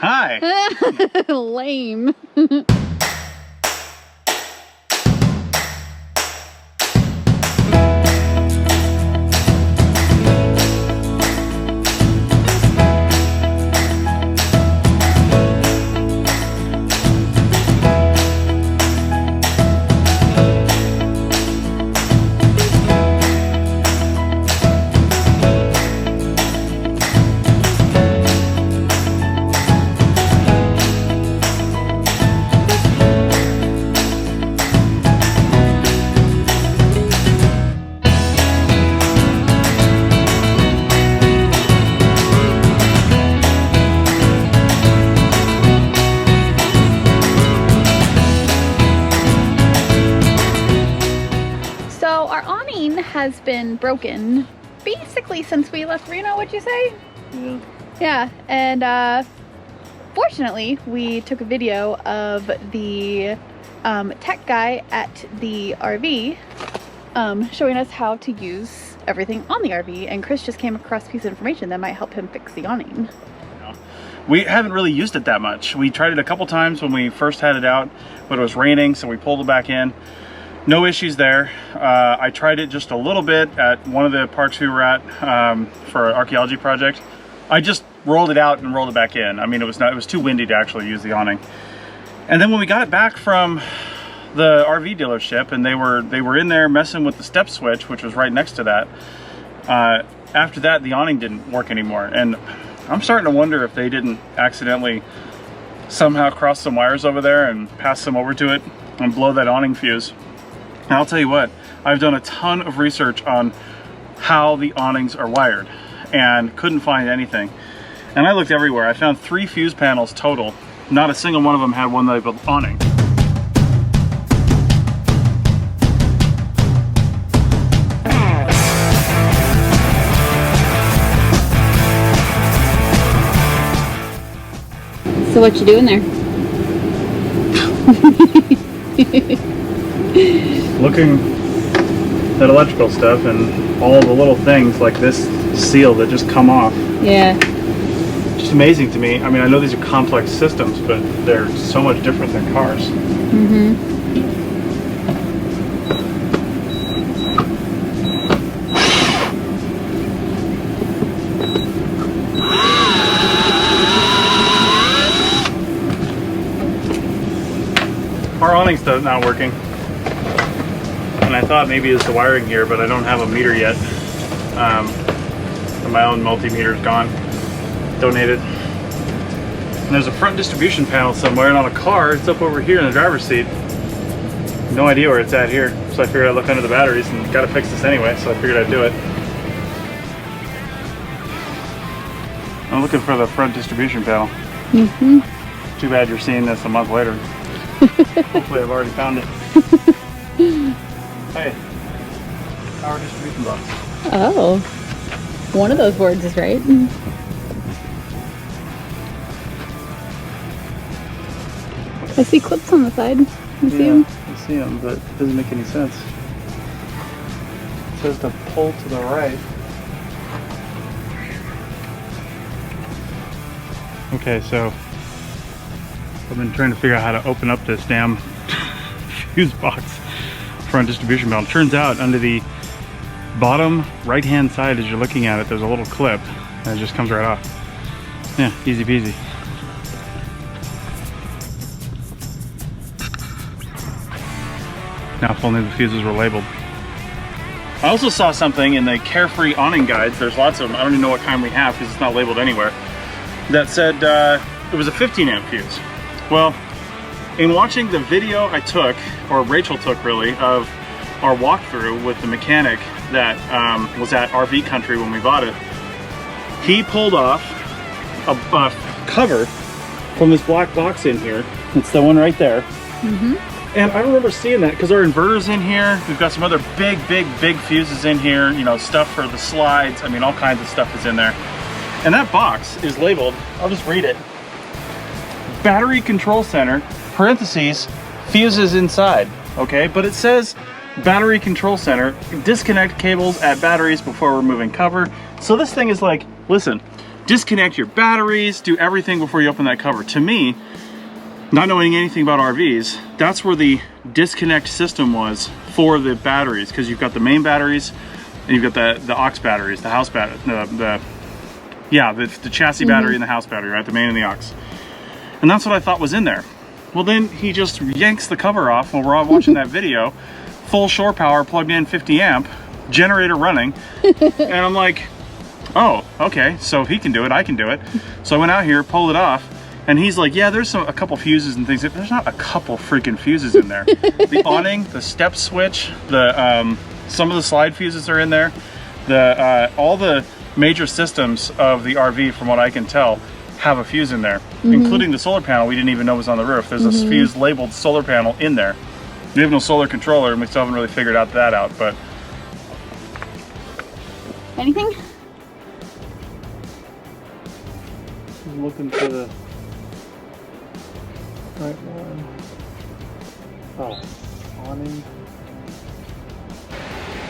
Hi. Lame. Has been broken basically since we left Reno, would you say? Yeah, and fortunately we took a video of the tech guy at the RV showing us how to use everything on the RV, and Chris just came across a piece of information that might help him fix the awning. We haven't really used it that much. We tried it a couple times when we first had it out, but it was raining, so we pulled it back in. No issues there. I tried it just a little bit at one of the parks we were at for an archaeology project. I just rolled it out and rolled it back in. I mean, it was too windy to actually use the awning. And then when we got it back from the RV dealership, and they were in there messing with the step switch, which was right next to that. After that, the awning didn't work anymore, and I'm starting to wonder if they didn't accidentally somehow cross some wires over there and pass them over to it and blow that awning fuse. And I'll tell you what, I've done a ton of research on how the awnings are wired and couldn't find anything. And I looked everywhere. I found 3 fuse panels total. Not a single one of them had one labeled awning. So what you doing there? Looking at electrical stuff and all the little things like this seal that just come off. Yeah. Just amazing to me. I mean, I know these are complex systems, but they're so much different than cars. Mm-hmm. Our awning's not working. And I thought maybe it's the wiring here, but I don't have a meter yet. And my own multimeter's gone. Donated. And there's a front distribution panel somewhere, and on a car, it's up over here in the driver's seat. No idea where it's at here. So I figured I'd look under the batteries, and gotta fix this anyway, so I figured I'd do it. I'm looking for the front distribution panel. Mm-hmm. Too bad you're seeing this a month later. Hopefully I've already found it. Hey, power distribution box. Oh, one of those boards is right. I see clips on the side. You see them? I see them, but it doesn't make any sense. It says to pull to the right. Okay, so I've been trying to figure out how to open up this damn fuse box front distribution panel. Turns out under the bottom right hand side as you're looking at it, there's a little clip and it just comes right off. Yeah, easy peasy. Now if only the fuses were labeled. I also saw something in the Carefree awning guides. There's lots of them. I don't even know what kind we have because it's not labeled anywhere. That said it was a 15 amp fuse. Well, in watching the video I took, or Rachel took really, of our walkthrough with the mechanic that was at RV Country when we bought it, he pulled off a cover from this black box in here. It's the one right there. Mm-hmm. And I remember seeing that because our inverter's in here. We've got some other big fuses in here, you know, stuff for the slides. I mean, all kinds of stuff is in there. And that box is labeled, I'll just read it. Battery Control Center, parentheses, fuses inside, okay? But it says Battery Control Center, disconnect cables at batteries before removing cover. So this thing is like, listen, disconnect your batteries, do everything before you open that cover. To me, not knowing anything about RVs, that's where the disconnect system was for the batteries, because you've got the main batteries and you've got the aux batteries, the house battery, the chassis battery and the house battery, right? The main and the aux. And that's what I thought was in there. Well, then he just yanks the cover off while we're all watching that video, full shore power, plugged in, 50 amp, generator running. And I'm like, oh, okay, so if he can do it, I can do it. So I went out here, pulled it off, and he's like, yeah, there's a couple fuses and things. There's not a couple freaking fuses in there. The awning, the step switch, some of the slide fuses are in there. All the major systems of the RV, from what I can tell, have a fuse in there, including the solar panel we didn't even know was on the roof. There's a fuse labeled solar panel in there. We have no solar controller, and we still haven't really figured that out, but... Anything? I'm looking for the right one. Oh, awning.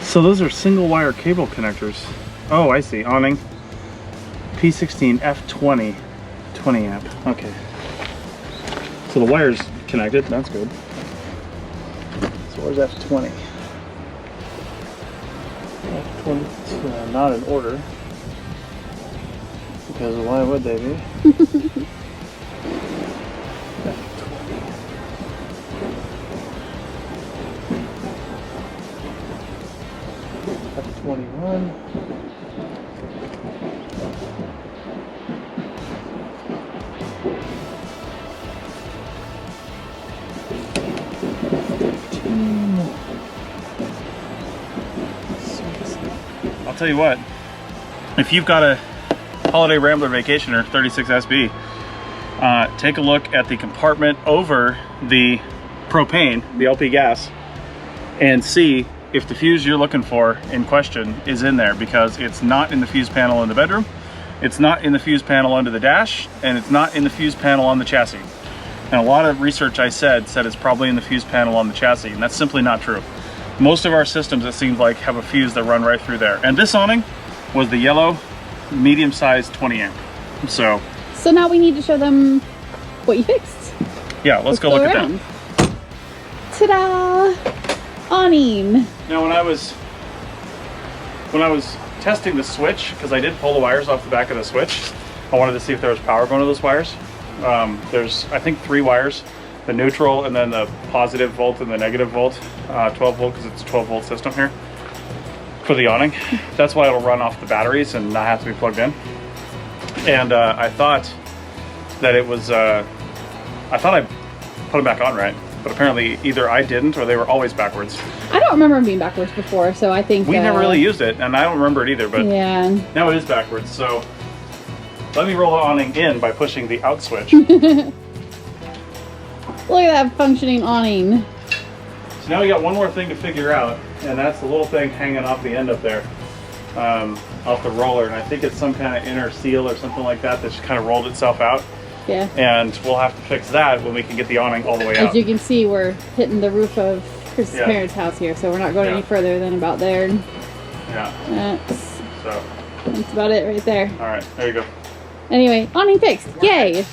So those are single wire cable connectors. Oh, I see. Awning. P16 F20. 20 amp. Okay. So the wire's connected. That's good. So where's F20? F20 not in order. Because why would they be? F21. I'll tell you what, if you've got a Holiday Rambler Vacationer 36SB, take a look at the compartment over the propane, the LP gas, and see if the fuse you're looking for in question is in there, because it's not in the fuse panel in the bedroom, it's not in the fuse panel under the dash, and it's not in the fuse panel on the chassis. And a lot of research I said it's probably in the fuse panel on the chassis, and that's simply not true. Most of our systems, it seems like, have a fuse that run right through there. And this awning was the yellow medium-sized 20 amp. So now we need to show them what you fixed. Yeah, let's go look at that. Ta-da! Awning. Now when I was testing the switch, because I did pull the wires off the back of the switch, I wanted to see if there was power going to those wires. There's, I think, 3 wires. The neutral, and then the positive volt and the negative volt, 12 volt, because it's a 12 volt system here for the awning. That's why it'll run off the batteries and not have to be plugged in. And I thought that it was, I thought I put them back on right, but apparently either I didn't or they were always backwards. I don't remember them being backwards before, so I think... We never really used it, and I don't remember it either, but yeah. Now it is backwards, so let me roll the awning in by pushing the out switch. Look at that functioning awning. So now we got one more thing to figure out, and that's the little thing hanging off the end up there, off the roller. And I think it's some kind of inner seal or something like that that's kind of rolled itself out. Yeah. And we'll have to fix that when we can get the awning all the way out. As you can see, we're hitting the roof of Chris's parents' house here, so we're not going any further than about there. Yeah. That's about it right there. All right, there you go. Anyway, awning fixed. Yay!